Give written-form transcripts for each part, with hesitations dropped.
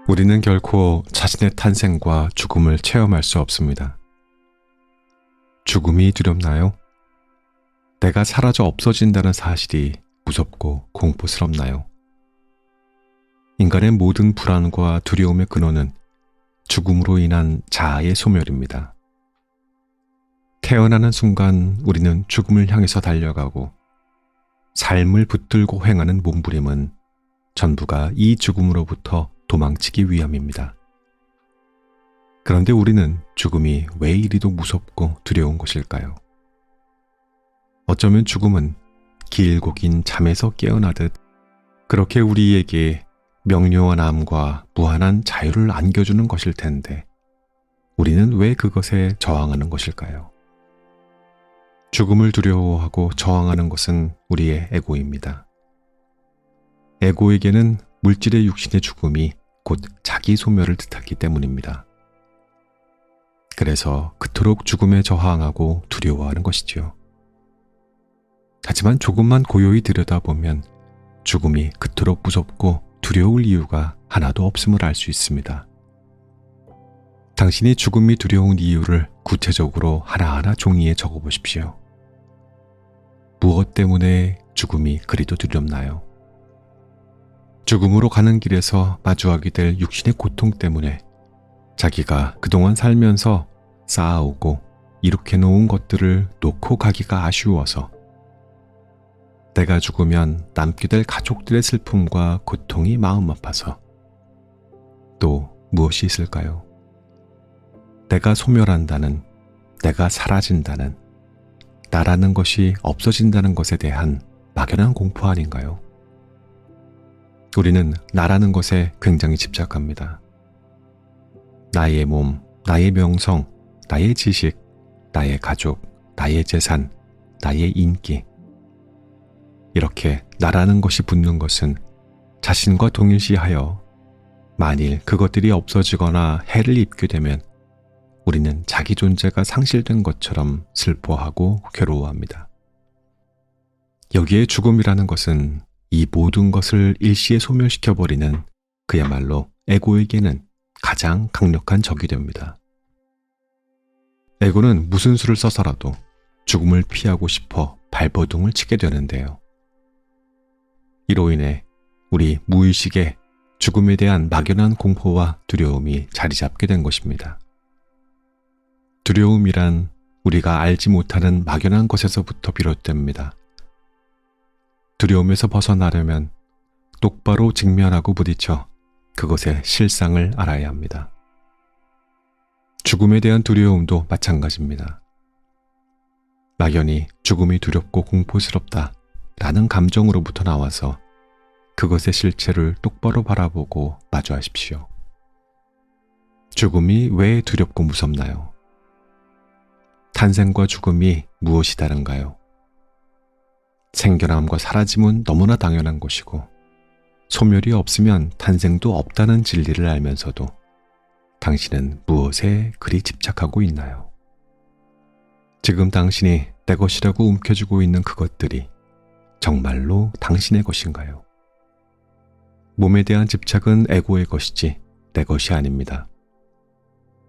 우리는 결코 자신의 탄생과 죽음을 체험할 수 없습니다. 죽음이 두렵나요? 내가 사라져 없어진다는 사실이 무섭고 공포스럽나요? 인간의 모든 불안과 두려움의 근원은 죽음으로 인한 자아의 소멸입니다. 태어나는 순간 우리는 죽음을 향해서 달려가고 삶을 붙들고 행하는 몸부림은 전부가 이 죽음으로부터 도망치기 위함입니다. 그런데 우리는 죽음이 왜 이리도 무섭고 두려운 것일까요? 어쩌면 죽음은 길고 긴 잠에서 깨어나듯 그렇게 우리에게 명료한 암과 무한한 자유를 안겨주는 것일 텐데 우리는 왜 그것에 저항하는 것일까요? 죽음을 두려워하고 저항하는 것은 우리의 에고입니다. 에고에게는 물질의 육신의 죽음이 곧 자기 소멸을 뜻하기 때문입니다. 그래서 그토록 죽음에 저항하고 두려워하는 것이지요. 하지만 조금만 고요히 들여다보면 죽음이 그토록 무섭고 두려울 이유가 하나도 없음을 알 수 있습니다. 당신이 죽음이 두려운 이유를 구체적으로 하나하나 종이에 적어보십시오. 무엇 때문에 죽음이 그리도 두렵나요? 죽음으로 가는 길에서 마주하게 될 육신의 고통 때문에 자기가 그동안 살면서 쌓아오고 이룩해 놓은 것들을 놓고 가기가 아쉬워서 내가 죽으면 남게 될 가족들의 슬픔과 고통이 마음 아파서 또 무엇이 있을까요? 내가 소멸한다는, 내가 사라진다는, 나라는 것이 없어진다는 것에 대한 막연한 공포 아닌가요? 우리는 나라는 것에 굉장히 집착합니다. 나의 몸, 나의 명성, 나의 지식, 나의 가족, 나의 재산, 나의 인기. 이렇게 나라는 것이 붙는 것은 자신과 동일시하여 만일 그것들이 없어지거나 해를 입게 되면 우리는 자기 존재가 상실된 것처럼 슬퍼하고 괴로워합니다. 여기에 죽음이라는 것은 이 모든 것을 일시에 소멸시켜버리는 그야말로 에고에게는 가장 강력한 적이 됩니다. 에고는 무슨 수를 써서라도 죽음을 피하고 싶어 발버둥을 치게 되는데요. 이로 인해 우리 무의식에 죽음에 대한 막연한 공포와 두려움이 자리 잡게 된 것입니다. 두려움이란 우리가 알지 못하는 막연한 것에서부터 비롯됩니다. 두려움에서 벗어나려면 똑바로 직면하고 부딪혀 그것의 실상을 알아야 합니다. 죽음에 대한 두려움도 마찬가지입니다. 막연히 죽음이 두렵고 공포스럽다 라는 감정으로부터 나와서 그것의 실체를 똑바로 바라보고 마주하십시오. 죽음이 왜 두렵고 무섭나요? 탄생과 죽음이 무엇이 다른가요? 생겨남과 사라짐은 너무나 당연한 것이고 소멸이 없으면 탄생도 없다는 진리를 알면서도 당신은 무엇에 그리 집착하고 있나요? 지금 당신이 내 것이라고 움켜쥐고 있는 그것들이 정말로 당신의 것인가요? 몸에 대한 집착은 에고의 것이지 내 것이 아닙니다.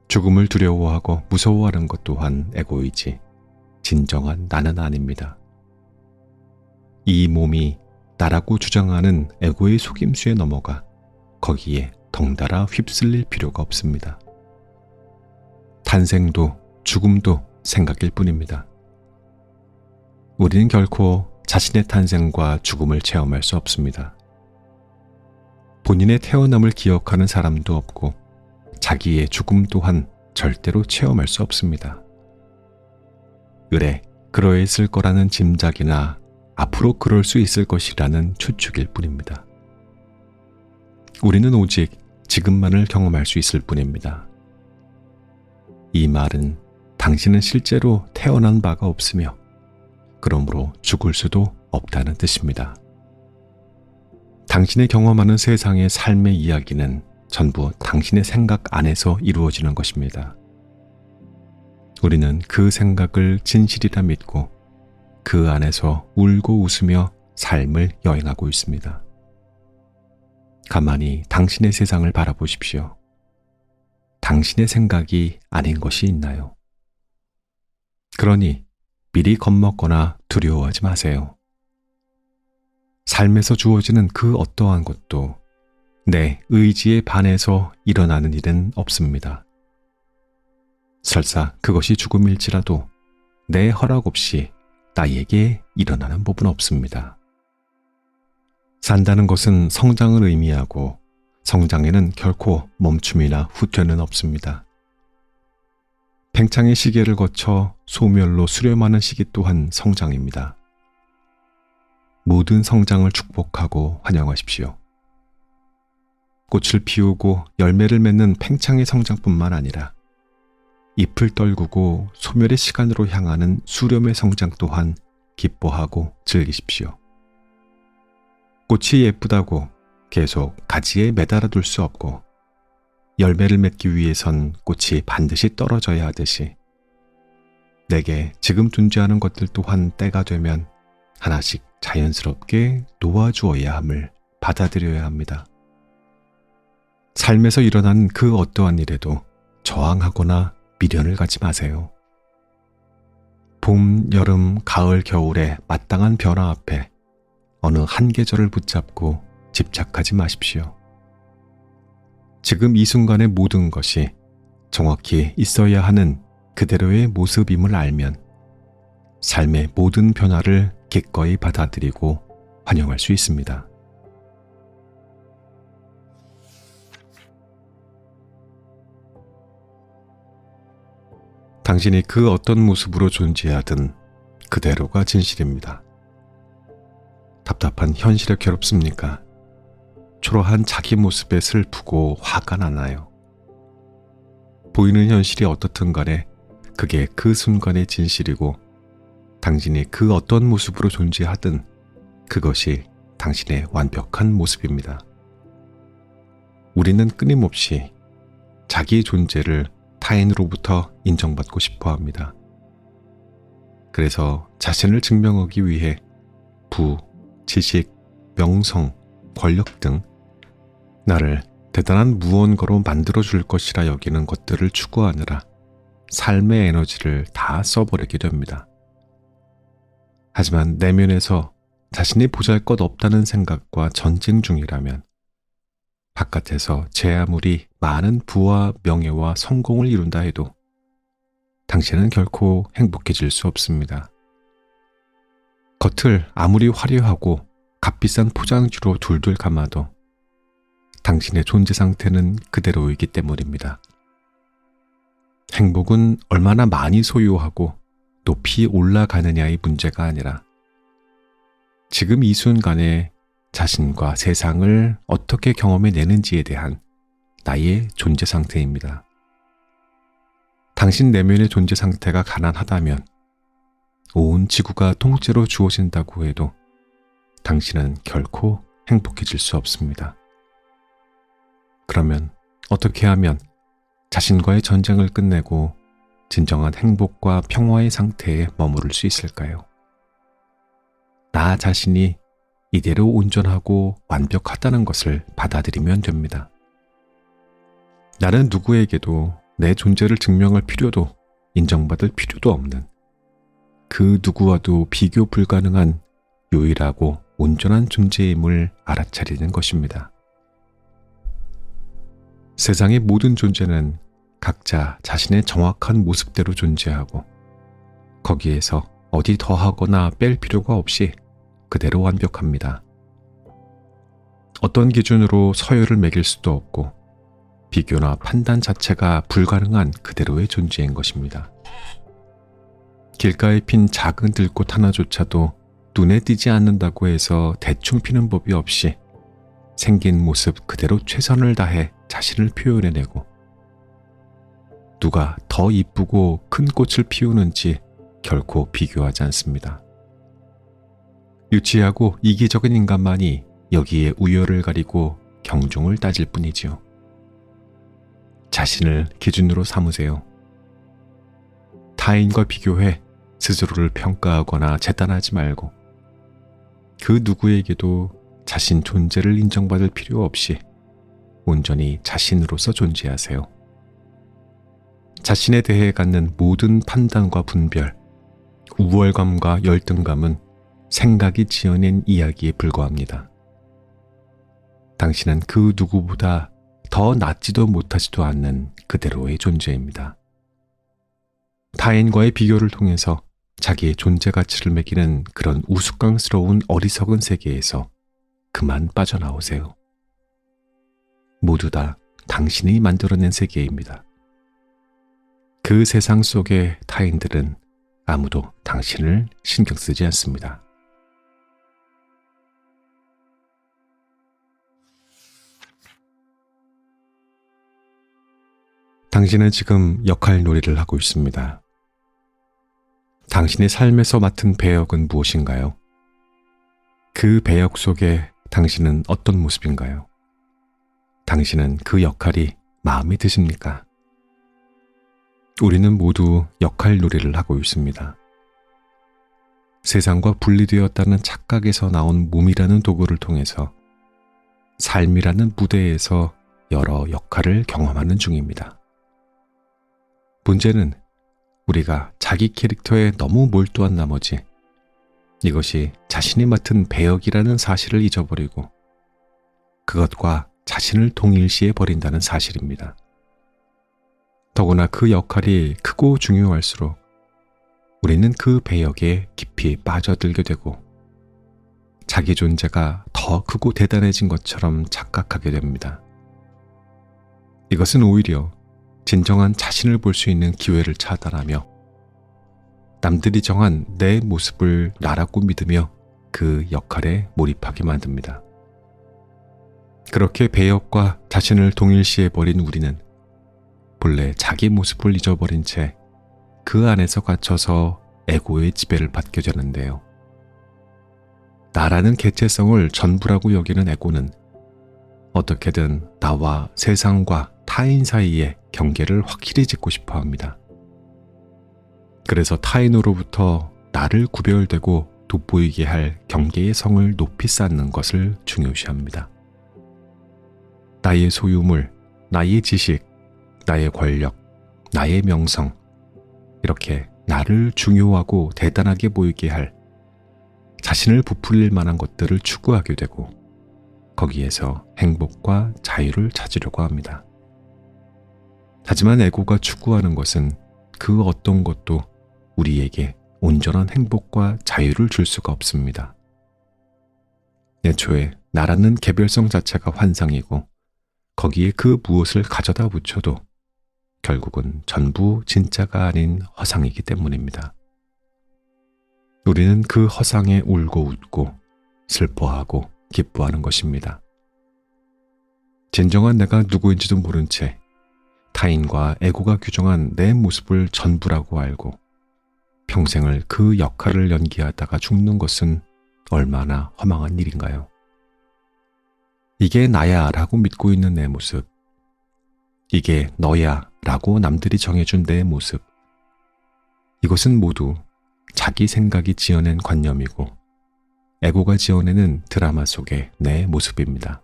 죽음을 두려워하고 무서워하는 것 또한 에고이지 진정한 나는 아닙니다. 이 몸이 나라고 주장하는 에고의 속임수에 넘어가 거기에 덩달아 휩쓸릴 필요가 없습니다. 탄생도 죽음도 생각일 뿐입니다. 우리는 결코 자신의 탄생과 죽음을 체험할 수 없습니다. 본인의 태어남을 기억하는 사람도 없고 자기의 죽음 또한 절대로 체험할 수 없습니다. 그러했을 거라는 짐작이나 앞으로 그럴 수 있을 것이라는 추측일 뿐입니다. 우리는 오직 지금만을 경험할 수 있을 뿐입니다. 이 말은 당신은 실제로 태어난 바가 없으며 그러므로 죽을 수도 없다는 뜻입니다. 당신의 경험하는 세상의 삶의 이야기는 전부 당신의 생각 안에서 이루어지는 것입니다. 우리는 그 생각을 진실이라 믿고 그 안에서 울고 웃으며 삶을 여행하고 있습니다. 가만히 당신의 세상을 바라보십시오. 당신의 생각이 아닌 것이 있나요? 그러니 미리 겁먹거나 두려워하지 마세요. 삶에서 주어지는 그 어떠한 것도 내 의지에 반해서 일어나는 일은 없습니다. 설사 그것이 죽음일지라도 내 허락 없이 나에게 일어나는 법은 없습니다. 산다는 것은 성장을 의미하고 성장에는 결코 멈춤이나 후퇴는 없습니다. 팽창의 시계를 거쳐 소멸로 수렴하는 시기 또한 성장입니다. 모든 성장을 축복하고 환영하십시오. 꽃을 피우고 열매를 맺는 팽창의 성장뿐만 아니라 잎을 떨구고 소멸의 시간으로 향하는 수렴의 성장 또한 기뻐하고 즐기십시오. 꽃이 예쁘다고 계속 가지에 매달아둘 수 없고 열매를 맺기 위해선 꽃이 반드시 떨어져야 하듯이 내게 지금 존재하는 것들 또한 때가 되면 하나씩 자연스럽게 놓아주어야 함을 받아들여야 합니다. 삶에서 일어난 그 어떠한 일에도 저항하거나 미련을 갖지 마세요. 봄, 여름, 가을, 겨울의 마땅한 변화 앞에 어느 한 계절을 붙잡고 집착하지 마십시오. 지금 이 순간의 모든 것이 정확히 있어야 하는 그대로의 모습임을 알면 삶의 모든 변화를 기꺼이 받아들이고 환영할 수 있습니다. 당신이 그 어떤 모습으로 존재하든 그대로가 진실입니다. 답답한 현실에 괴롭습니까? 초라한 자기 모습에 슬프고 화가 나나요? 보이는 현실이 어떻든 간에 그게 그 순간의 진실이고 당신이 그 어떤 모습으로 존재하든 그것이 당신의 완벽한 모습입니다. 우리는 끊임없이 자기 존재를 타인으로부터 인정받고 싶어 합니다. 그래서 자신을 증명하기 위해 부, 지식, 명성, 권력 등 나를 대단한 무언가로 만들어줄 것이라 여기는 것들을 추구하느라 삶의 에너지를 다 써버리게 됩니다. 하지만 내면에서 자신이 보잘것없다는 생각과 전쟁 중이라면 바깥에서 제 아무리 많은 부와 명예와 성공을 이룬다 해도 당신은 결코 행복해질 수 없습니다. 겉을 아무리 화려하고 값비싼 포장지로 둘둘 감아도 당신의 존재 상태는 그대로이기 때문입니다. 행복은 얼마나 많이 소유하고 높이 올라가느냐의 문제가 아니라 지금 이 순간에 자신과 세상을 어떻게 경험해내는지에 대한 나의 존재 상태입니다. 당신 내면의 존재 상태가 가난하다면 온 지구가 통째로 주어진다고 해도 당신은 결코 행복해질 수 없습니다. 그러면 어떻게 하면 자신과의 전쟁을 끝내고 진정한 행복과 평화의 상태에 머무를 수 있을까요? 나 자신이 이대로 온전하고 완벽하다는 것을 받아들이면 됩니다. 나는 누구에게도 내 존재를 증명할 필요도 인정받을 필요도 없는 그 누구와도 비교 불가능한 유일하고 온전한 존재임을 알아차리는 것입니다. 세상의 모든 존재는 각자 자신의 정확한 모습대로 존재하고 거기에서 어디 더하거나 뺄 필요가 없이 그대로 완벽합니다. 어떤 기준으로 서열을 매길 수도 없고 비교나 판단 자체가 불가능한 그대로의 존재인 것입니다. 길가에 핀 작은 들꽃 하나조차도 눈에 띄지 않는다고 해서 대충 피는 법이 없이 생긴 모습 그대로 최선을 다해 자신을 표현해내고 누가 더 이쁘고 큰 꽃을 피우는지 결코 비교하지 않습니다. 유치하고 이기적인 인간만이 여기에 우열을 가리고 경종을 따질 뿐이지요. 자신을 기준으로 삼으세요. 타인과 비교해 스스로를 평가하거나 재단하지 말고 그 누구에게도 자신 존재를 인정받을 필요 없이 온전히 자신으로서 존재하세요. 자신에 대해 갖는 모든 판단과 분별, 우월감과 열등감은 생각이 지어낸 이야기에 불과합니다. 당신은 그 누구보다 더 낫지도 못하지도 않는 그대로의 존재입니다. 타인과의 비교를 통해서 자기의 존재 가치를 매기는 그런 우스꽝스러운 어리석은 세계에서 그만 빠져나오세요. 모두 다 당신이 만들어낸 세계입니다. 그 세상 속의 타인들은 아무도 당신을 신경 쓰지 않습니다. 당신은 지금 역할 놀이를 하고 있습니다. 당신의 삶에서 맡은 배역은 무엇인가요? 그 배역 속에 당신은 어떤 모습인가요? 당신은 그 역할이 마음에 드십니까? 우리는 모두 역할 놀이를 하고 있습니다. 세상과 분리되었다는 착각에서 나온 몸이라는 도구를 통해서 삶이라는 무대에서 여러 역할을 경험하는 중입니다. 문제는 우리가 자기 캐릭터에 너무 몰두한 나머지 이것이 자신이 맡은 배역이라는 사실을 잊어버리고 그것과 자신을 동일시해 버린다는 사실입니다. 더구나 그 역할이 크고 중요할수록 우리는 그 배역에 깊이 빠져들게 되고 자기 존재가 더 크고 대단해진 것처럼 착각하게 됩니다. 이것은 오히려 진정한 자신을 볼 수 있는 기회를 차단하며 남들이 정한 내 모습을 나라고 믿으며 그 역할에 몰입하게 만듭니다. 그렇게 배역과 자신을 동일시해버린 우리는 본래 자기 모습을 잊어버린 채 그 안에서 갇혀서 에고의 지배를 받게 되는데요. 나라는 개체성을 전부라고 여기는 에고는 어떻게든 나와 세상과 타인 사이에 경계를 확실히 짓고 싶어 합니다. 그래서 타인으로부터 나를 구별되고 돋보이게 할 경계의 성을 높이 쌓는 것을 중요시합니다. 나의 소유물, 나의 지식, 나의 권력, 나의 명성, 이렇게 나를 중요하고 대단하게 보이게 할 자신을 부풀릴 만한 것들을 추구하게 되고 거기에서 행복과 자유를 찾으려고 합니다. 하지만 에고가 추구하는 것은 그 어떤 것도 우리에게 온전한 행복과 자유를 줄 수가 없습니다. 애초에 나라는 개별성 자체가 환상이고 거기에 그 무엇을 가져다 붙여도 결국은 전부 진짜가 아닌 허상이기 때문입니다. 우리는 그 허상에 울고 웃고 슬퍼하고 기뻐하는 것입니다. 진정한 내가 누구인지도 모른 채 타인과 에고가 규정한 내 모습을 전부라고 알고 평생을 그 역할을 연기하다가 죽는 것은 얼마나 허망한 일인가요? 이게 나야 라고 믿고 있는 내 모습, 이게 너야 라고 남들이 정해준 내 모습, 이것은 모두 자기 생각이 지어낸 관념이고 에고가 지어내는 드라마 속의 내 모습입니다.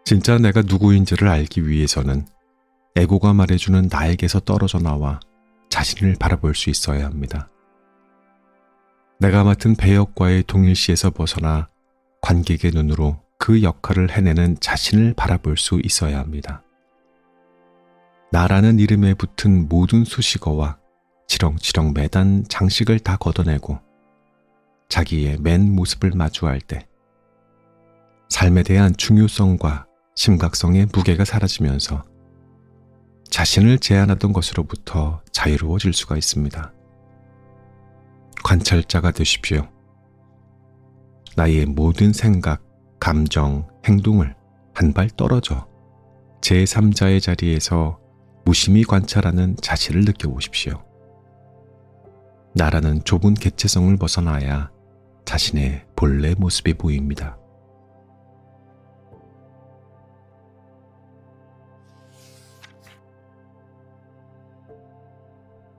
진짜 내가 누구인지를 알기 위해서는 에고가 말해주는 나에게서 떨어져 나와 자신을 바라볼 수 있어야 합니다. 내가 맡은 배역과의 동일시에서 벗어나 관객의 눈으로 그 역할을 해내는 자신을 바라볼 수 있어야 합니다. 나라는 이름에 붙은 모든 수식어와 치렁치렁 매단 장식을 다 걷어내고 자기의 맨 모습을 마주할 때 삶에 대한 중요성과 심각성의 무게가 사라지면서 자신을 제한하던 것으로부터 자유로워질 수가 있습니다. 관찰자가 되십시오. 나의 모든 생각, 감정, 행동을 한 발 떨어져 제3자의 자리에서 무심히 관찰하는 자신을 느껴보십시오. 나라는 좁은 개체성을 벗어나야 자신의 본래 모습이 보입니다.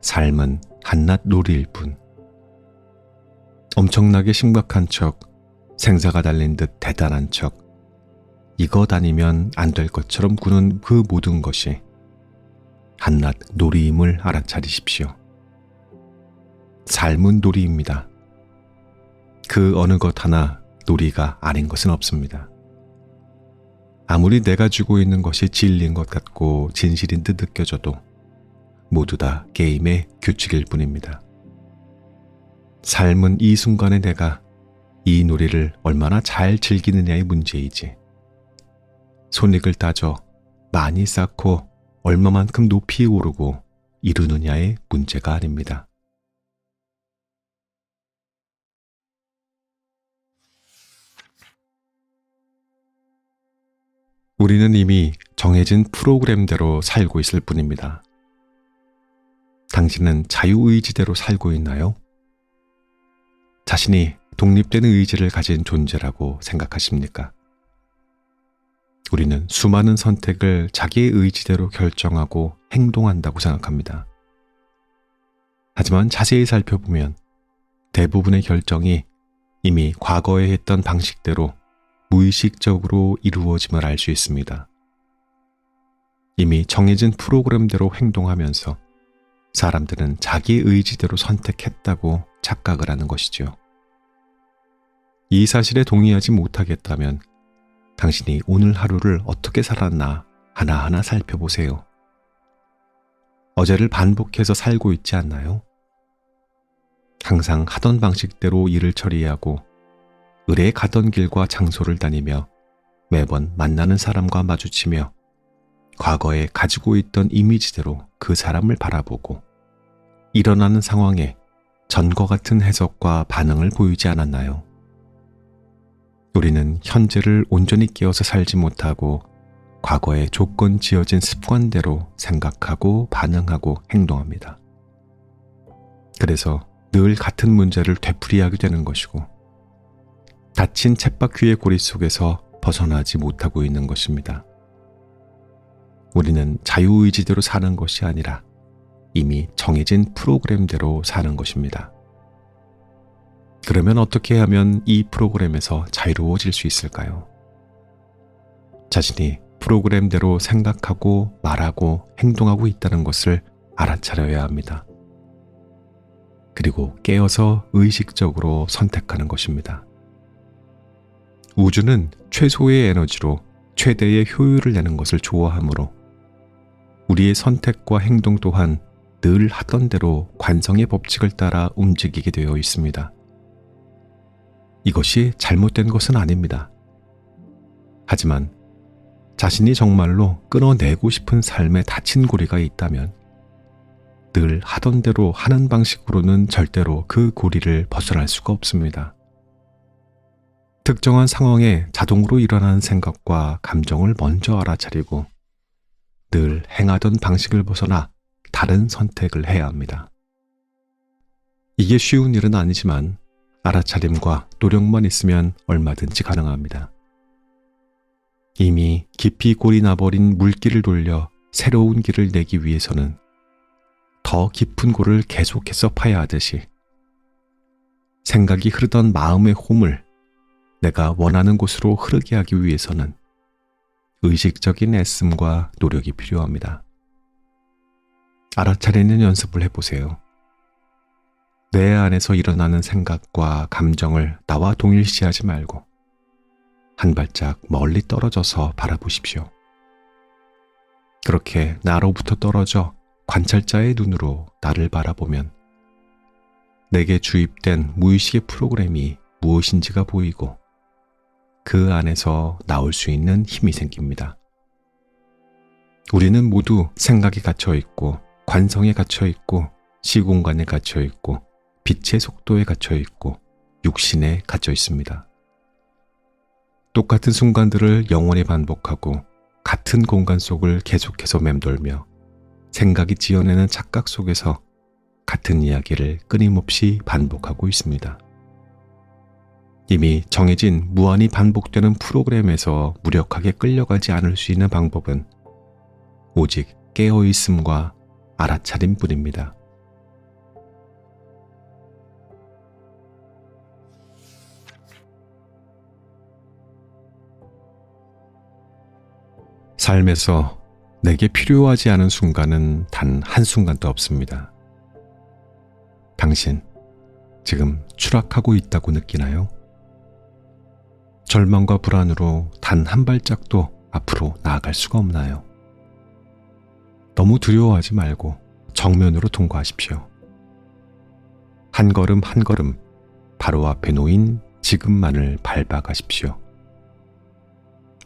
삶은 한낱 놀이일 뿐. 엄청나게 심각한 척 생사가 달린 듯 대단한 척, 이거 다니면 안 될 것처럼 구는 그 모든 것이 한낱 놀이임을 알아차리십시오. 삶은 놀이입니다. 그 어느 것 하나 놀이가 아닌 것은 없습니다. 아무리 내가 쥐고 있는 것이 진리인 것 같고 진실인 듯 느껴져도 모두 다 게임의 규칙일 뿐입니다. 삶은 이 순간에 내가 이 놀이를 얼마나 잘 즐기느냐의 문제이지, 손익을 따져 많이 쌓고 얼마만큼 높이 오르고 이루느냐의 문제가 아닙니다. 우리는 이미 정해진 프로그램대로 살고 있을 뿐입니다. 당신은 자유의지대로 살고 있나요? 자신이 독립된 의지를 가진 존재라고 생각하십니까? 우리는 수많은 선택을 자기의 의지대로 결정하고 행동한다고 생각합니다. 하지만 자세히 살펴보면 대부분의 결정이 이미 과거에 했던 방식대로 무의식적으로 이루어짐을 알 수 있습니다. 이미 정해진 프로그램대로 행동하면서 사람들은 자기 의지대로 선택했다고 착각을 하는 것이죠. 이 사실에 동의하지 못하겠다면 당신이 오늘 하루를 어떻게 살았나 하나하나 살펴보세요. 어제를 반복해서 살고 있지 않나요? 항상 하던 방식대로 일을 처리하고 의뢰에 가던 길과 장소를 다니며 매번 만나는 사람과 마주치며 과거에 가지고 있던 이미지대로 그 사람을 바라보고 일어나는 상황에 전과 같은 해석과 반응을 보이지 않았나요? 우리는 현재를 온전히 깨어서 살지 못하고 과거에 조건 지어진 습관대로 생각하고 반응하고 행동합니다. 그래서 늘 같은 문제를 되풀이하게 되는 것이고 닫힌 쳇바퀴의 고리 속에서 벗어나지 못하고 있는 것입니다. 우리는 자유의지대로 사는 것이 아니라 이미 정해진 프로그램대로 사는 것입니다. 그러면 어떻게 하면 이 프로그램에서 자유로워질 수 있을까요? 자신이 프로그램대로 생각하고 말하고 행동하고 있다는 것을 알아차려야 합니다. 그리고 깨어서 의식적으로 선택하는 것입니다. 우주는 최소의 에너지로 최대의 효율을 내는 것을 좋아하므로 우리의 선택과 행동 또한 늘 하던 대로 관성의 법칙을 따라 움직이게 되어 있습니다. 이것이 잘못된 것은 아닙니다. 하지만 자신이 정말로 끊어내고 싶은 삶에 닫힌 고리가 있다면 늘 하던 대로 하는 방식으로는 절대로 그 고리를 벗어날 수가 없습니다. 특정한 상황에 자동으로 일어나는 생각과 감정을 먼저 알아차리고 늘 행하던 방식을 벗어나 다른 선택을 해야 합니다. 이게 쉬운 일은 아니지만 알아차림과 노력만 있으면 얼마든지 가능합니다. 이미 깊이 골이 나버린 물길을 돌려 새로운 길을 내기 위해서는 더 깊은 골을 계속해서 파야 하듯이 생각이 흐르던 마음의 홈을 내가 원하는 곳으로 흐르게 하기 위해서는 의식적인 애씀과 노력이 필요합니다. 알아차리는 연습을 해보세요. 내 안에서 일어나는 생각과 감정을 나와 동일시하지 말고 한 발짝 멀리 떨어져서 바라보십시오. 그렇게 나로부터 떨어져 관찰자의 눈으로 나를 바라보면 내게 주입된 무의식의 프로그램이 무엇인지가 보이고 그 안에서 나올 수 있는 힘이 생깁니다. 우리는 모두 생각에 갇혀 있고 관성에 갇혀 있고 시공간에 갇혀 있고 빛의 속도에 갇혀 있고 육신에 갇혀 있습니다. 똑같은 순간들을 영원히 반복하고 같은 공간 속을 계속해서 맴돌며 생각이 지어내는 착각 속에서 같은 이야기를 끊임없이 반복하고 있습니다. 이미 정해진 무한히 반복되는 프로그램에서 무력하게 끌려가지 않을 수 있는 방법은 오직 깨어있음과 알아차림뿐입니다. 삶에서 내게 필요하지 않은 순간은 단 한순간도 없습니다. 당신, 지금 추락하고 있다고 느끼나요? 절망과 불안으로 단 한 발짝도 앞으로 나아갈 수가 없나요? 너무 두려워하지 말고 정면으로 통과하십시오. 한 걸음 한 걸음 바로 앞에 놓인 지금만을 밟아가십시오.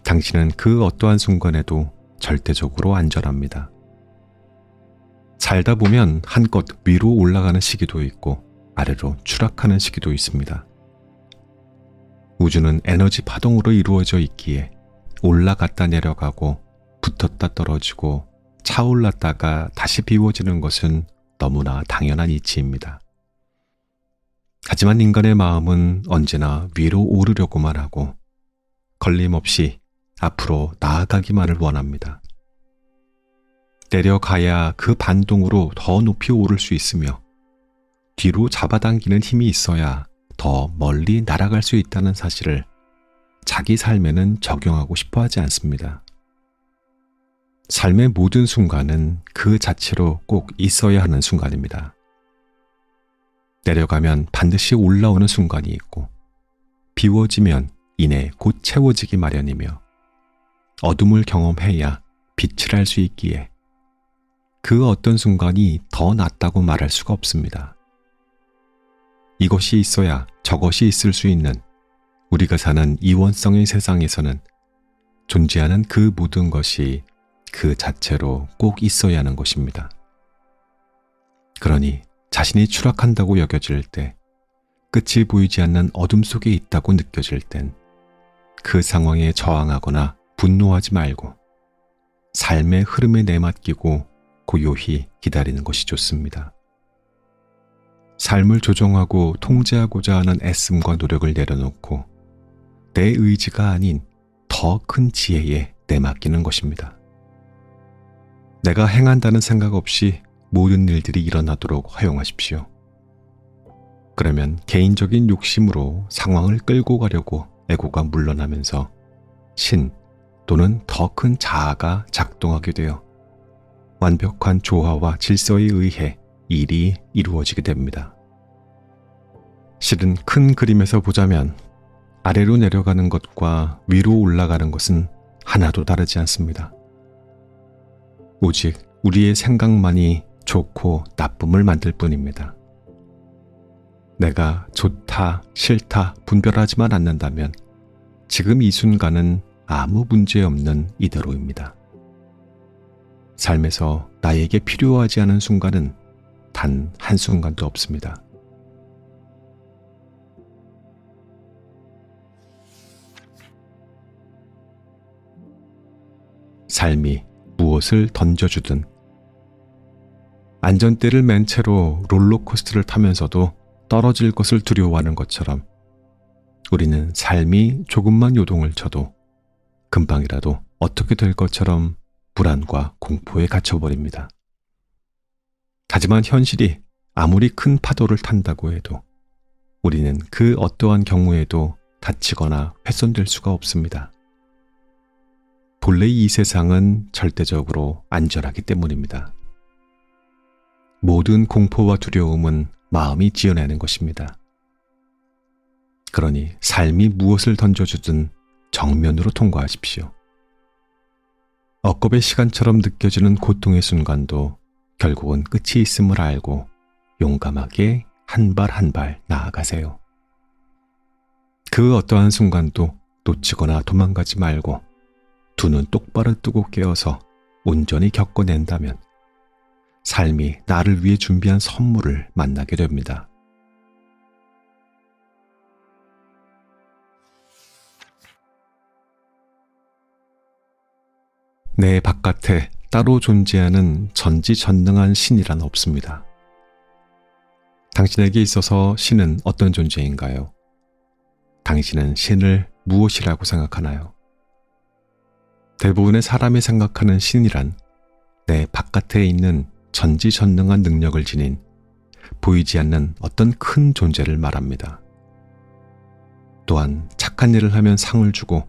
당신은 그 어떠한 순간에도 절대적으로 안전합니다. 살다 보면 한껏 위로 올라가는 시기도 있고 아래로 추락하는 시기도 있습니다. 우주는 에너지 파동으로 이루어져 있기에 올라갔다 내려가고 붙었다 떨어지고 차올랐다가 다시 비워지는 것은 너무나 당연한 이치입니다. 하지만 인간의 마음은 언제나 위로 오르려고만 하고 걸림없이 앞으로 나아가기만을 원합니다. 내려가야 그 반동으로 더 높이 오를 수 있으며 뒤로 잡아당기는 힘이 있어야 더 멀리 날아갈 수 있다는 사실을 자기 삶에는 적용하고 싶어 하지 않습니다. 삶의 모든 순간은 그 자체로 꼭 있어야 하는 순간입니다. 내려가면 반드시 올라오는 순간이 있고 비워지면 이내 곧 채워지기 마련이며 어둠을 경험해야 빛을 알 수 있기에 그 어떤 순간이 더 낫다고 말할 수가 없습니다. 이것이 있어야 저것이 있을 수 있는 우리가 사는 이원성의 세상에서는 존재하는 그 모든 것이 그 자체로 꼭 있어야 하는 것입니다. 그러니 자신이 추락한다고 여겨질 때, 끝이 보이지 않는 어둠 속에 있다고 느껴질 땐 그 상황에 저항하거나 분노하지 말고 삶의 흐름에 내맡기고 고요히 기다리는 것이 좋습니다. 삶을 조종하고 통제하고자 하는 애씀과 노력을 내려놓고 내 의지가 아닌 더 큰 지혜에 내맡기는 것입니다. 내가 행한다는 생각 없이 모든 일들이 일어나도록 허용하십시오. 그러면 개인적인 욕심으로 상황을 끌고 가려고 에고가 물러나면서 신 또는 더 큰 자아가 작동하게 되어 완벽한 조화와 질서에 의해 일이 이루어지게 됩니다. 실은 큰 그림에서 보자면 아래로 내려가는 것과 위로 올라가는 것은 하나도 다르지 않습니다. 오직 우리의 생각만이 좋고 나쁨을 만들 뿐입니다. 내가 좋다, 싫다 분별하지만 않는다면 지금 이 순간은 아무 문제 없는 이대로입니다. 삶에서 나에게 필요하지 않은 순간은 단 한순간도 없습니다. 삶이 무엇을 던져주든 안전대를 맨 채로 롤러코스터를 타면서도 떨어질 것을 두려워하는 것처럼 우리는 삶이 조금만 요동을 쳐도 금방이라도 어떻게 될 것처럼 불안과 공포에 갇혀버립니다. 하지만 현실이 아무리 큰 파도를 탄다고 해도 우리는 그 어떠한 경우에도 다치거나 훼손될 수가 없습니다. 본래 이 세상은 절대적으로 안전하기 때문입니다. 모든 공포와 두려움은 마음이 지어내는 것입니다. 그러니 삶이 무엇을 던져주든 정면으로 통과하십시오. 억겁의 시간처럼 느껴지는 고통의 순간도 결국은 끝이 있음을 알고 용감하게 한 발 한 발 나아가세요. 그 어떠한 순간도 놓치거나 도망가지 말고 두 눈 똑바로 뜨고 깨어서 온전히 겪어낸다면 삶이 나를 위해 준비한 선물을 만나게 됩니다. 내 바깥에 따로 존재하는 전지전능한 신이란 없습니다. 당신에게 있어서 신은 어떤 존재인가요? 당신은 신을 무엇이라고 생각하나요? 대부분의 사람이 생각하는 신이란 내 바깥에 있는 전지전능한 능력을 지닌 보이지 않는 어떤 큰 존재를 말합니다. 또한 착한 일을 하면 상을 주고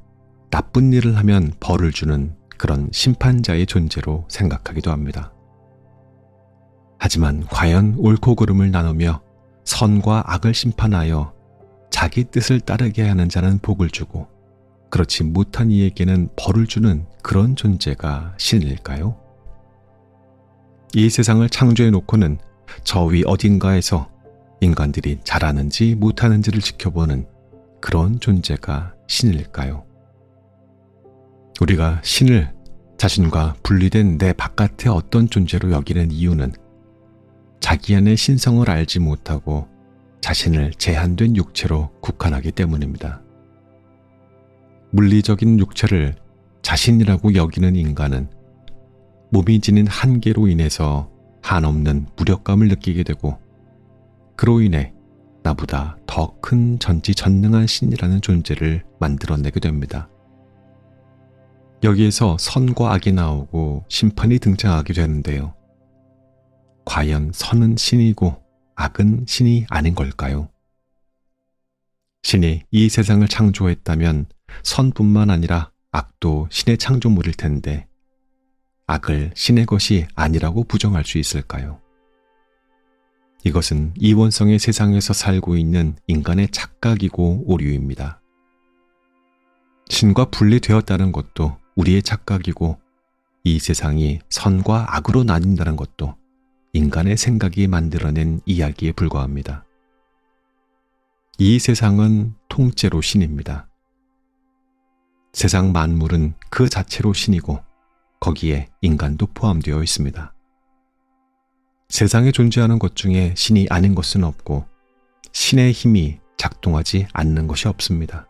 나쁜 일을 하면 벌을 주는 그런 심판자의 존재로 생각하기도 합니다. 하지만 과연 옳고 그름을 나누며 선과 악을 심판하여 자기 뜻을 따르게 하는 자는 복을 주고 그렇지 못한 이에게는 벌을 주는 그런 존재가 신일까요? 이 세상을 창조해 놓고는 저 위 어딘가에서 인간들이 잘하는지 못하는지를 지켜보는 그런 존재가 신일까요? 우리가 신을 자신과 분리된 내 바깥의 어떤 존재로 여기는 이유는 자기 안의 신성을 알지 못하고 자신을 제한된 육체로 국한하기 때문입니다. 물리적인 육체를 자신이라고 여기는 인간은 몸이 지닌 한계로 인해서 한없는 무력감을 느끼게 되고 그로 인해 나보다 더 큰 전지전능한 신이라는 존재를 만들어내게 됩니다. 여기에서 선과 악이 나오고 심판이 등장하게 되는데요. 과연 선은 신이고 악은 신이 아닌 걸까요? 신이 이 세상을 창조했다면 선뿐만 아니라 악도 신의 창조물일 텐데 악을 신의 것이 아니라고 부정할 수 있을까요? 이것은 이원성의 세상에서 살고 있는 인간의 착각이고 오류입니다. 신과 분리되었다는 것도 우리의 착각이고 이 세상이 선과 악으로 나뉜다는 것도 인간의 생각이 만들어낸 이야기에 불과합니다. 이 세상은 통째로 신입니다. 세상 만물은 그 자체로 신이고 거기에 인간도 포함되어 있습니다. 세상에 존재하는 것 중에 신이 아닌 것은 없고 신의 힘이 작동하지 않는 것이 없습니다.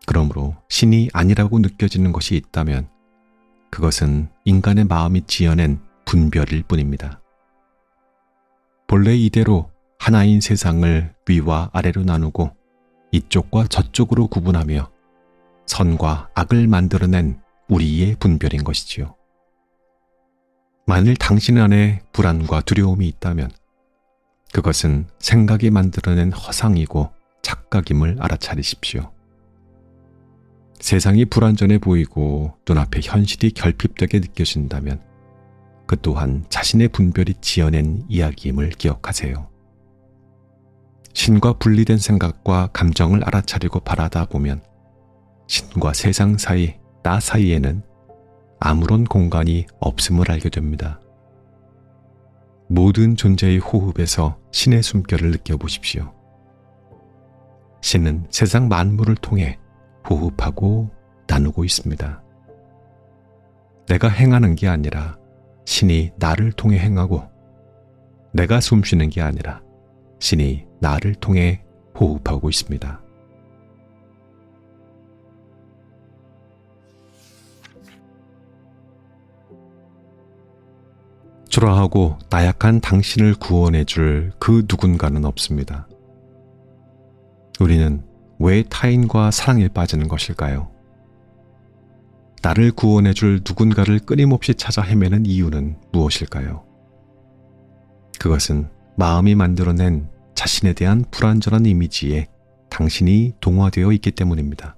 그러므로 신이 아니라고 느껴지는 것이 있다면 그것은 인간의 마음이 지어낸 분별일 뿐입니다. 본래 이대로 하나인 세상을 위와 아래로 나누고 이쪽과 저쪽으로 구분하며 선과 악을 만들어낸 우리의 분별인 것이지요. 만일 당신 안에 불안과 두려움이 있다면 그것은 생각이 만들어낸 허상이고 착각임을 알아차리십시오. 세상이 불완전해 보이고 눈앞에 현실이 결핍되게 느껴진다면 그 또한 자신의 분별이 지어낸 이야기임을 기억하세요. 신과 분리된 생각과 감정을 알아차리고 바라다 보면 신과 세상 사이, 나 사이에는 아무런 공간이 없음을 알게 됩니다. 모든 존재의 호흡에서 신의 숨결을 느껴보십시오. 신은 세상 만물을 통해 호흡하고 나누고 있습니다. 내가 행하는 게 아니라 신이 나를 통해 행하고 내가 숨쉬는 게 아니라 신이 나를 통해 호흡하고 있습니다. 초라하고 나약한 당신을 구원해 줄 그 누군가는 없습니다. 우리는 왜 타인과 사랑에 빠지는 것일까요? 나를 구원해 줄 누군가를 끊임없이 찾아 헤매는 이유는 무엇일까요? 그것은 마음이 만들어낸 자신에 대한 불완전한 이미지에 당신이 동화되어 있기 때문입니다.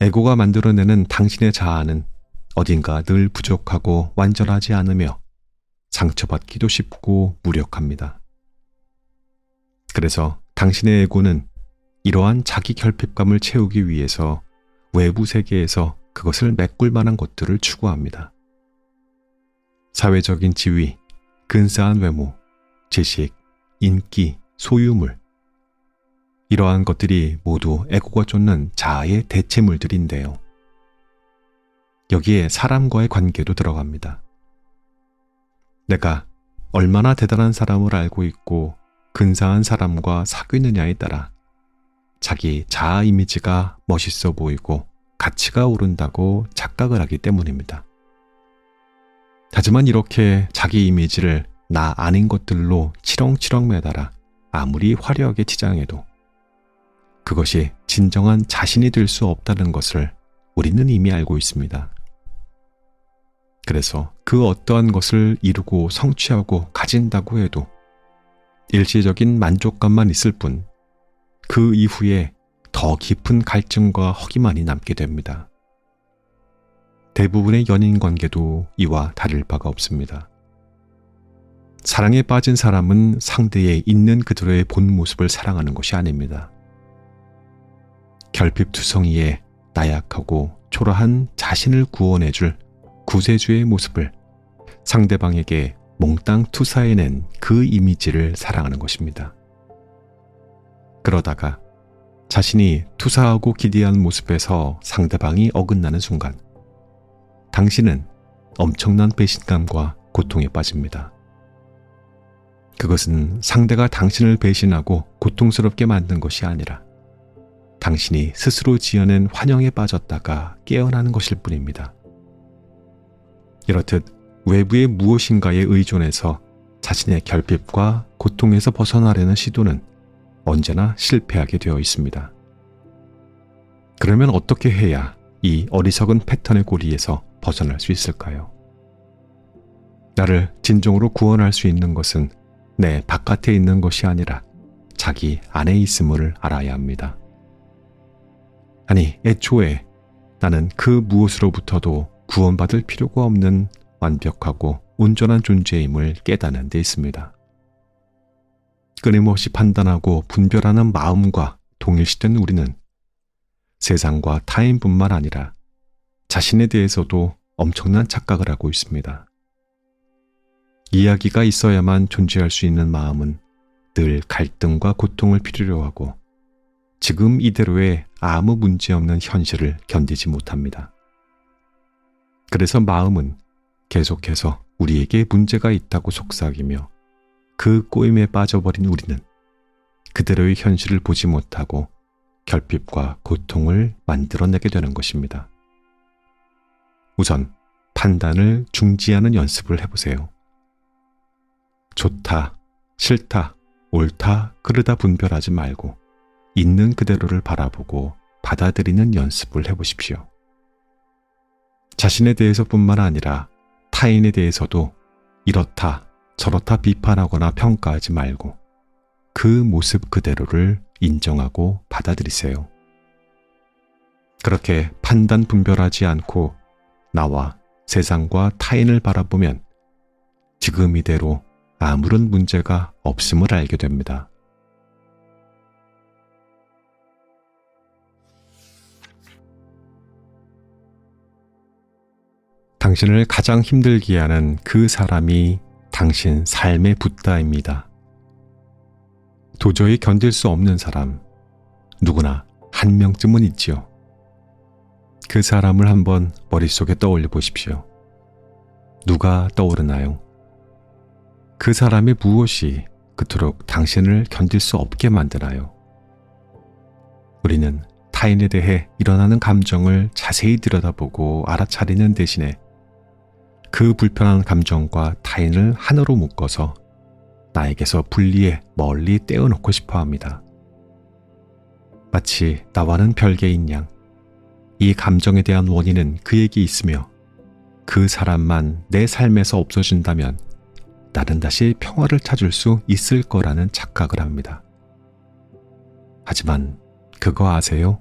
에고가 만들어내는 당신의 자아는 어딘가 늘 부족하고 완전하지 않으며 상처받기도 쉽고 무력합니다. 그래서 당신의 에고는 이러한 자기 결핍감을 채우기 위해서 외부 세계에서 그것을 메꿀 만한 것들을 추구합니다. 사회적인 지위, 근사한 외모, 지식, 인기, 소유물. 이러한 것들이 모두 에고가 쫓는 자아의 대체물들인데요. 여기에 사람과의 관계도 들어갑니다. 내가 얼마나 대단한 사람을 알고 있고 근사한 사람과 사귀느냐에 따라 자기 자아 이미지가 멋있어 보이고 가치가 오른다고 착각을 하기 때문입니다. 하지만 이렇게 자기 이미지를 나 아닌 것들로 치렁치렁 매달아 아무리 화려하게 치장해도 그것이 진정한 자신이 될 수 없다는 것을 우리는 이미 알고 있습니다. 그래서 그 어떠한 것을 이루고 성취하고 가진다고 해도 일시적인 만족감만 있을 뿐 그 이후에 더 깊은 갈증과 허기만이 남게 됩니다. 대부분의 연인 관계도 이와 다를 바가 없습니다. 사랑에 빠진 사람은 상대의 있는 그대로의 본 모습을 사랑하는 것이 아닙니다. 결핍투성이에 나약하고 초라한 자신을 구원해줄 구세주의 모습을 상대방에게 몽땅 투사해낸 그 이미지를 사랑하는 것입니다. 그러다가 자신이 투사하고 기대한 모습에서 상대방이 어긋나는 순간 당신은 엄청난 배신감과 고통에 빠집니다. 그것은 상대가 당신을 배신하고 고통스럽게 만든 것이 아니라 당신이 스스로 지어낸 환영에 빠졌다가 깨어나는 것일 뿐입니다. 이렇듯 외부의 무엇인가에 의존해서 자신의 결핍과 고통에서 벗어나려는 시도는 언제나 실패하게 되어 있습니다. 그러면 어떻게 해야 이 어리석은 패턴의 고리에서 벗어날 수 있을까요? 나를 진정으로 구원할 수 있는 것은 내 바깥에 있는 것이 아니라 자기 안에 있음을 알아야 합니다. 아니, 애초에 나는 그 무엇으로부터도 구원받을 필요가 없는 완벽하고 온전한 존재임을 깨닫는 데 있습니다. 끊임없이 판단하고 분별하는 마음과 동일시된 우리는 세상과 타인뿐만 아니라 자신에 대해서도 엄청난 착각을 하고 있습니다. 이야기가 있어야만 존재할 수 있는 마음은 늘 갈등과 고통을 필요로 하고 지금 이대로의 아무 문제 없는 현실을 견디지 못합니다. 그래서 마음은 계속해서 우리에게 문제가 있다고 속삭이며 그 꼬임에 빠져버린 우리는 그대로의 현실을 보지 못하고 결핍과 고통을 만들어내게 되는 것입니다. 우선 판단을 중지하는 연습을 해보세요. 좋다, 싫다, 옳다, 그르다 분별하지 말고 있는 그대로를 바라보고 받아들이는 연습을 해보십시오. 자신에 대해서뿐만 아니라 타인에 대해서도 이렇다, 저렇다 비판하거나 평가하지 말고 그 모습 그대로를 인정하고 받아들이세요. 그렇게 판단 분별하지 않고 나와 세상과 타인을 바라보면 지금 이대로 아무런 문제가 없음을 알게 됩니다. 당신을 가장 힘들게 하는 그 사람이 당신 삶의 붓다입니다. 도저히 견딜 수 없는 사람, 누구나 한 명쯤은 있지요. 그 사람을 한번 머릿속에 떠올려 보십시오. 누가 떠오르나요? 그 사람의 무엇이 그토록 당신을 견딜 수 없게 만드나요? 우리는 타인에 대해 일어나는 감정을 자세히 들여다보고 알아차리는 대신에 그 불편한 감정과 타인을 하나로 묶어서 나에게서 분리해 멀리 떼어놓고 싶어 합니다. 마치 나와는 별개인 양, 이 감정에 대한 원인은 그에게 있으며 그 사람만 내 삶에서 없어진다면 나는 다시 평화를 찾을 수 있을 거라는 착각을 합니다. 하지만 그거 아세요?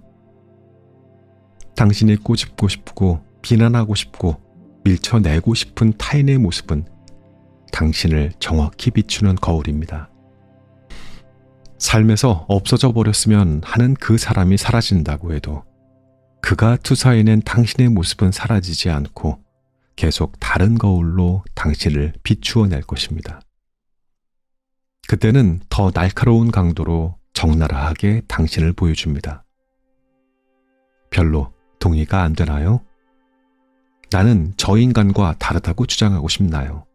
당신이 꼬집고 싶고 비난하고 싶고 밀쳐내고 싶은 타인의 모습은 당신을 정확히 비추는 거울입니다. 삶에서 없어져 버렸으면 하는 그 사람이 사라진다고 해도 그가 투사해낸 당신의 모습은 사라지지 않고 계속 다른 거울로 당신을 비추어낼 것입니다. 그때는 더 날카로운 강도로 적나라하게 당신을 보여줍니다. 별로 동의가 안 되나요? 나는 저 인간과 다르다고 주장하고 싶나요?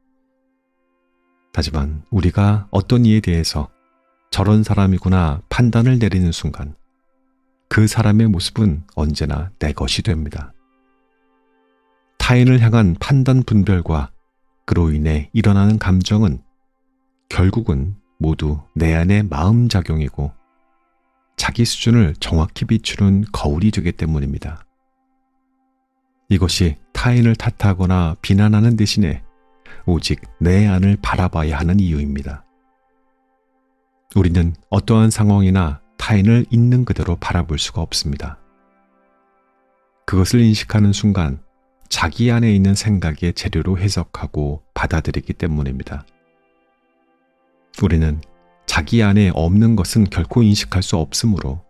하지만 우리가 어떤 이에 대해서 저런 사람이구나 판단을 내리는 순간 그 사람의 모습은 언제나 내 것이 됩니다. 타인을 향한 판단 분별과 그로 인해 일어나는 감정은 결국은 모두 내 안의 마음작용이고 자기 수준을 정확히 비추는 거울이 되기 때문입니다. 이것이 타인을 탓하거나 비난하는 대신에 오직 내 안을 바라봐야 하는 이유입니다. 우리는 어떠한 상황이나 타인을 있는 그대로 바라볼 수가 없습니다. 그것을 인식하는 순간 자기 안에 있는 생각의 재료로 해석하고 받아들이기 때문입니다. 우리는 자기 안에 없는 것은 결코 인식할 수 없으므로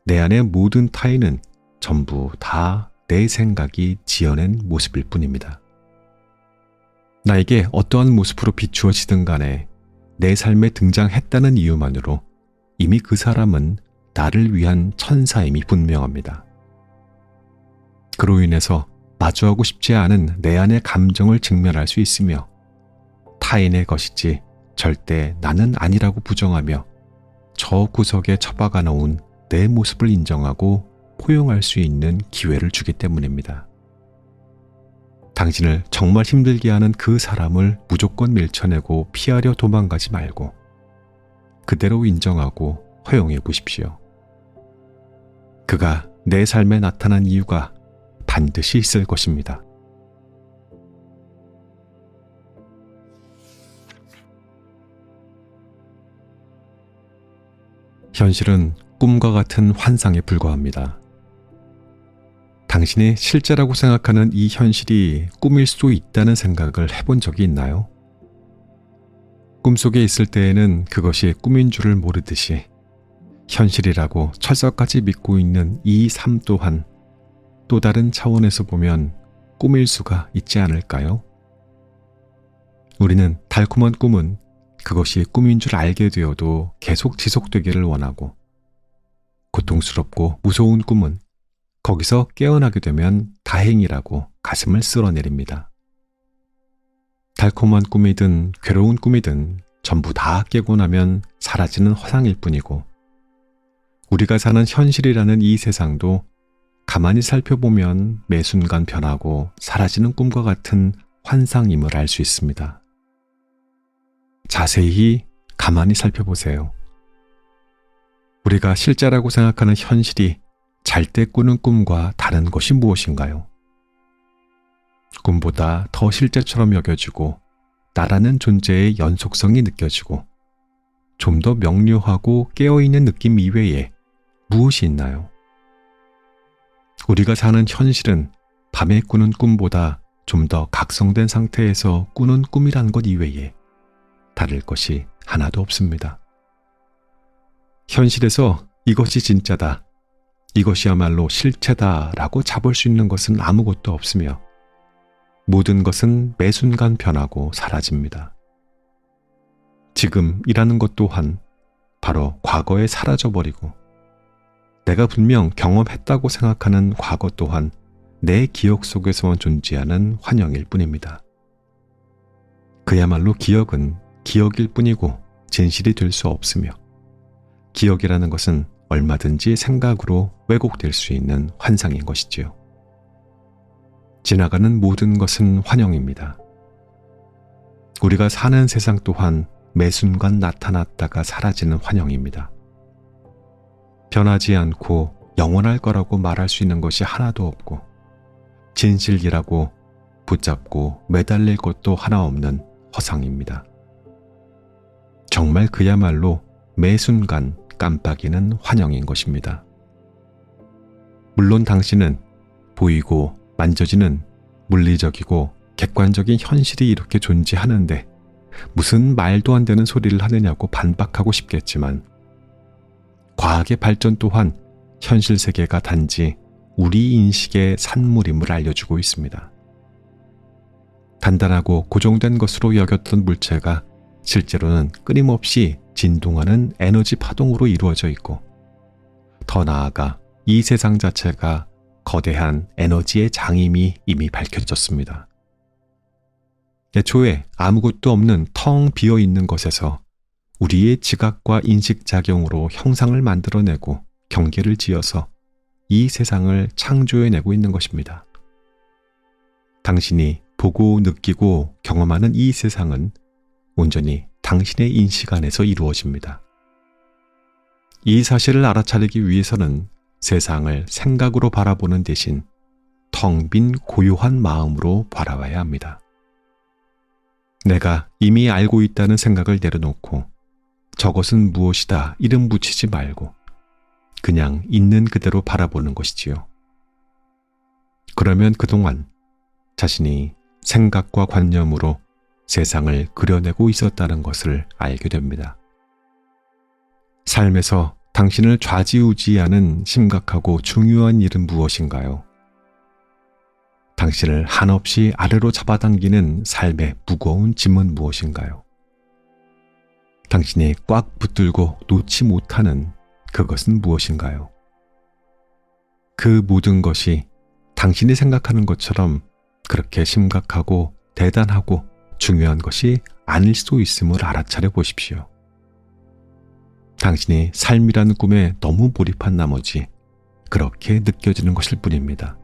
내 안의 모든 타인은 전부 다 내 생각이 지어낸 모습일 뿐입니다. 나에게 어떠한 모습으로 비추어지든 간에 내 삶에 등장했다는 이유만으로 이미 그 사람은 나를 위한 천사임이 분명합니다. 그로 인해서 마주하고 싶지 않은 내 안의 감정을 직면할 수 있으며 타인의 것이지 절대 나는 아니라고 부정하며 저 구석에 처박아 놓은 내 모습을 인정하고 포용할 수 있는 기회를 주기 때문입니다. 당신을 정말 힘들게 하는 그 사람을 무조건 밀쳐내고 피하려 도망가지 말고 그대로 인정하고 허용해 보십시오. 그가 내 삶에 나타난 이유가 반드시 있을 것입니다. 현실은 꿈과 같은 환상에 불과합니다. 당신이 실제라고 생각하는 이 현실이 꿈일 수도 있다는 생각을 해본 적이 있나요? 꿈속에 있을 때에는 그것이 꿈인 줄을 모르듯이 현실이라고 철석같이 믿고 있는 이 삶 또한 또 다른 차원에서 보면 꿈일 수가 있지 않을까요? 우리는 달콤한 꿈은 그것이 꿈인 줄 알게 되어도 계속 지속되기를 원하고 고통스럽고 무서운 꿈은 거기서 깨어나게 되면 다행이라고 가슴을 쓸어내립니다. 달콤한 꿈이든 괴로운 꿈이든 전부 다 깨고 나면 사라지는 허상일 뿐이고 우리가 사는 현실이라는 이 세상도 가만히 살펴보면 매 순간 변하고 사라지는 꿈과 같은 환상임을 알 수 있습니다. 자세히 가만히 살펴보세요. 우리가 실제라고 생각하는 현실이 잘 때 꾸는 꿈과 다른 것이 무엇인가요? 꿈보다 더 실제처럼 여겨지고 나라는 존재의 연속성이 느껴지고 좀 더 명료하고 깨어있는 느낌 이외에 무엇이 있나요? 우리가 사는 현실은 밤에 꾸는 꿈보다 좀 더 각성된 상태에서 꾸는 꿈이란 것 이외에 다를 것이 하나도 없습니다. 현실에서 이것이 진짜다, 이것이야말로 실체다라고 잡을 수 있는 것은 아무것도 없으며 모든 것은 매 순간 변하고 사라집니다. 지금이라는 것 또한 바로 과거에 사라져버리고 내가 분명 경험했다고 생각하는 과거 또한 내 기억 속에서만 존재하는 환영일 뿐입니다. 그야말로 기억은 기억일 뿐이고 진실이 될 수 없으며 기억이라는 것은 얼마든지 생각으로 왜곡될 수 있는 환상인 것이지요. 지나가는 모든 것은 환영입니다. 우리가 사는 세상 또한 매 순간 나타났다가 사라지는 환영입니다. 변하지 않고 영원할 거라고 말할 수 있는 것이 하나도 없고 진실이라고 붙잡고 매달릴 것도 하나 없는 허상입니다. 정말 그야말로 매 순간 깜빡이는 환영인 것입니다. 물론 당신은 보이고 만져지는 물리적이고 객관적인 현실이 이렇게 존재하는데 무슨 말도 안 되는 소리를 하느냐고 반박하고 싶겠지만 과학의 발전 또한 현실 세계가 단지 우리 인식의 산물임을 알려주고 있습니다. 단단하고 고정된 것으로 여겼던 물체가 실제로는 끊임없이 진동하는 에너지 파동으로 이루어져 있고 더 나아가 이 세상 자체가 거대한 에너지의 장임이 이미 밝혀졌습니다. 애초에 아무것도 없는 텅 비어있는 것에서 우리의 지각과 인식작용으로 형상을 만들어내고 경계를 지어서 이 세상을 창조해내고 있는 것입니다. 당신이 보고 느끼고 경험하는 이 세상은 온전히 당신의 인식 안에서 이루어집니다. 이 사실을 알아차리기 위해서는 세상을 생각으로 바라보는 대신 텅 빈 고요한 마음으로 바라봐야 합니다. 내가 이미 알고 있다는 생각을 내려놓고 저것은 무엇이다 이름 붙이지 말고 그냥 있는 그대로 바라보는 것이지요. 그러면 그동안 자신이 생각과 관념으로 세상을 그려내고 있었다는 것을 알게 됩니다. 삶에서 당신을 좌지우지하는 심각하고 중요한 일은 무엇인가요? 당신을 한없이 아래로 잡아당기는 삶의 무거운 짐은 무엇인가요? 당신이 꽉 붙들고 놓지 못하는 그것은 무엇인가요? 그 모든 것이 당신이 생각하는 것처럼 그렇게 심각하고 대단하고 중요한 것이 아닐 수도 있음을 알아차려 보십시오. 당신이 삶이라는 꿈에 너무 몰입한 나머지 그렇게 느껴지는 것일 뿐입니다.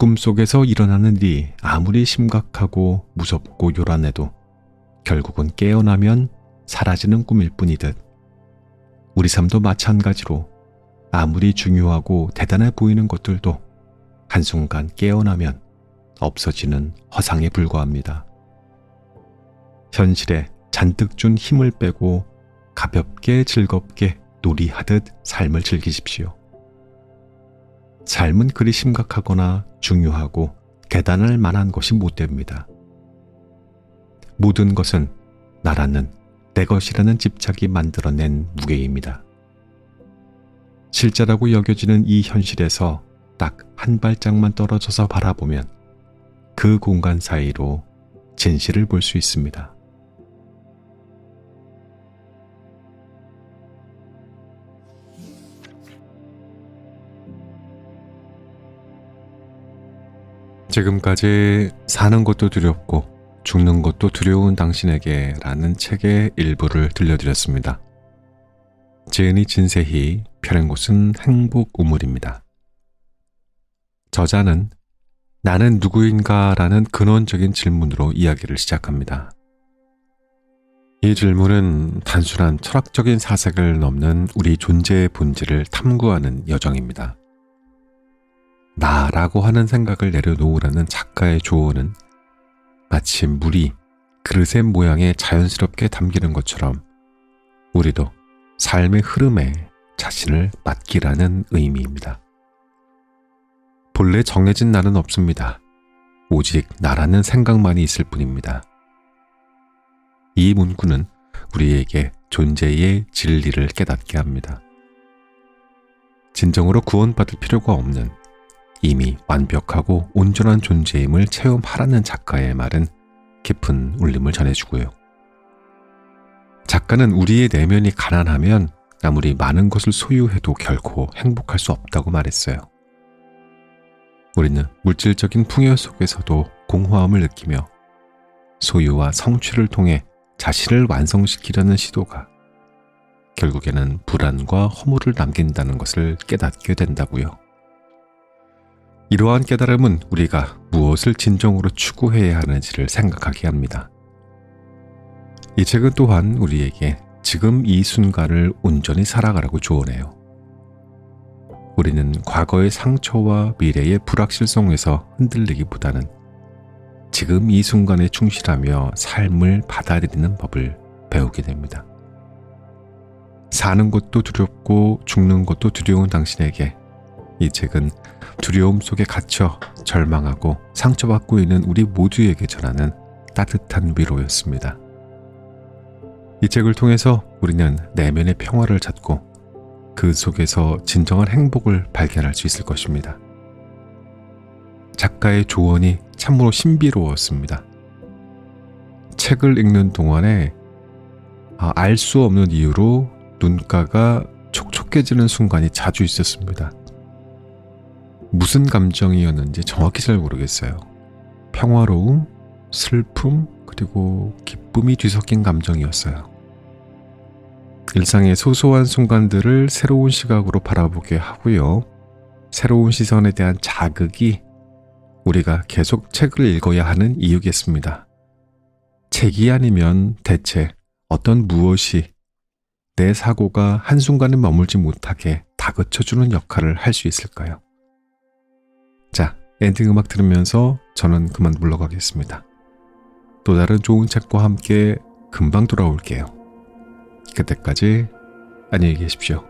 꿈속에서 일어나는 일이 아무리 심각하고 무섭고 요란해도 결국은 깨어나면 사라지는 꿈일 뿐이듯 우리 삶도 마찬가지로 아무리 중요하고 대단해 보이는 것들도 한순간 깨어나면 없어지는 허상에 불과합니다. 현실에 잔뜩 준 힘을 빼고 가볍게 즐겁게 놀이하듯 삶을 즐기십시오. 삶은 그리 심각하거나 중요하고 대단할 만한 것이 못 됩니다. 모든 것은 나라는 내 것이라는 집착이 만들어낸 무게입니다. 실제라고 여겨지는 이 현실에서 딱 한 발짝만 떨어져서 바라보면 그 공간 사이로 진실을 볼 수 있습니다. 지금까지 사는 것도 두렵고 죽는 것도 두려운 당신에게 라는 책의 일부를 들려드렸습니다. 지은이 진세희, 펴낸 곳은 행복 우물입니다. 저자는 나는 누구인가 라는 근원적인 질문으로 이야기를 시작합니다. 이 질문은 단순한 철학적인 사색을 넘는 우리 존재의 본질을 탐구하는 여정입니다. 나라고 하는 생각을 내려놓으라는 작가의 조언은 마치 물이 그릇의 모양에 자연스럽게 담기는 것처럼 우리도 삶의 흐름에 자신을 맡기라는 의미입니다. 본래 정해진 나는 없습니다. 오직 나라는 생각만이 있을 뿐입니다. 이 문구는 우리에게 존재의 진리를 깨닫게 합니다. 진정으로 구원받을 필요가 없는 이미 완벽하고 온전한 존재임을 체험하라는 작가의 말은 깊은 울림을 전해주고요. 작가는 우리의 내면이 가난하면 아무리 많은 것을 소유해도 결코 행복할 수 없다고 말했어요. 우리는 물질적인 풍요 속에서도 공허함을 느끼며 소유와 성취를 통해 자신을 완성시키려는 시도가 결국에는 불안과 허물을 남긴다는 것을 깨닫게 된다고요. 이러한 깨달음은 우리가 무엇을 진정으로 추구해야 하는지를 생각하게 합니다. 이 책은 또한 우리에게 지금 이 순간을 온전히 살아가라고 조언해요. 우리는 과거의 상처와 미래의 불확실성에서 흔들리기보다는 지금 이 순간에 충실하며 삶을 받아들이는 법을 배우게 됩니다. 사는 것도 두렵고 죽는 것도 두려운 당신에게 이 책은 두려움 속에 갇혀 절망하고 상처받고 있는 우리 모두에게 전하는 따뜻한 위로였습니다. 이 책을 통해서 우리는 내면의 평화를 찾고 그 속에서 진정한 행복을 발견할 수 있을 것입니다. 작가의 조언이 참으로 신비로웠습니다. 책을 읽는 동안에 알 수 없는 이유로 눈가가 촉촉해지는 순간이 자주 있었습니다. 무슨 감정이었는지 정확히 잘 모르겠어요. 평화로움, 슬픔, 그리고 기쁨이 뒤섞인 감정이었어요. 일상의 소소한 순간들을 새로운 시각으로 바라보게 하고요. 새로운 시선에 대한 자극이 우리가 계속 책을 읽어야 하는 이유겠습니다. 책이 아니면 대체 어떤 무엇이 내 사고가 한순간에 머물지 못하게 다그쳐주는 역할을 할 수 있을까요? 자, 엔딩 음악 들으면서 저는 그만 물러가겠습니다. 또 다른 좋은 책과 함께 금방 돌아올게요. 그때까지 안녕히 계십시오.